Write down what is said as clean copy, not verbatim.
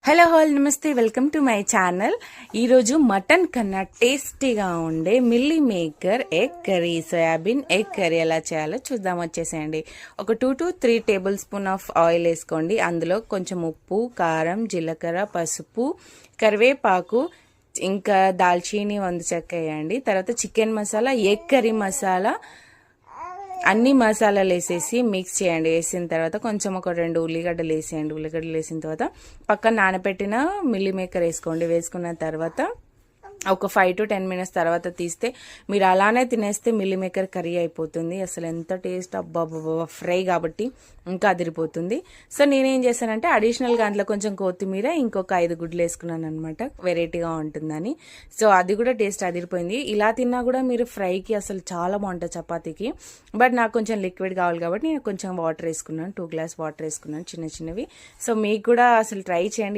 Hello hall నమస్తే, welcome to my channel. ఈరోజు mutton కన్నా టేస్టీగా ఉండే meal maker egg curry, soybean egg curry ఎలా చేయాలో చూద్దాం. వచ్చేసేయండి. ఒక 2 to 3 table spoon of oil వేసుకోండి. అందులో కొంచెం ఉప్పు, కారం, జీలకర్ర, పసుపు, కరివేపాకు, ఇంకా దాల్చీని, వంద చెక్క వేయండి. తర్వాత chicken masala, egg curry masala, అన్ని మసాలాలు వేసేసి మిక్స్ చేయండి. వేసిన తర్వాత కొంచెం ఒక 2 ఉల్లిగడ్డలు వేసేయండి. ఉల్లిగడ్డలు వేసిన తర్వాత పక్కన నానబెట్టిన మిల్లీ మేకర్ వేసుకోండి. వేసుకున్న తర్వాత ఒక 5 to 10 minutes తర్వాత తీస్తే మీరు అలానే తినేస్తే మిల్లీ మేకర్ కర్రీ అయిపోతుంది. అసలు ఎంత టేస్ట్, అబ్బా ఫ్రై కాబట్టి ఇంకా అదిరిపోతుంది. సో నేనేం చేశానంటే అడిషనల్గా అందులో కొంచెం కొత్తిమీర, ఇంకొక 5 గుడ్లు వేసుకున్నాను అనమాట, వెరైటీగా ఉంటుందని. సో అది కూడా టేస్ట్ అదిరిపోయింది. ఇలా తిన్నా కూడా మీరు ఫ్రైకి అసలు చాలా బాగుంటుంది చపాతీకి. బట్ నాకు కొంచెం లిక్విడ్ కావాలి కాబట్టి నేను కొంచెం వాటర్ వేసుకున్నాను, 2 గ్లాస్ వాటర్ వేసుకున్నాను, చిన్న చిన్నవి. సో మీకు కూడా అసలు ట్రై చేయండి.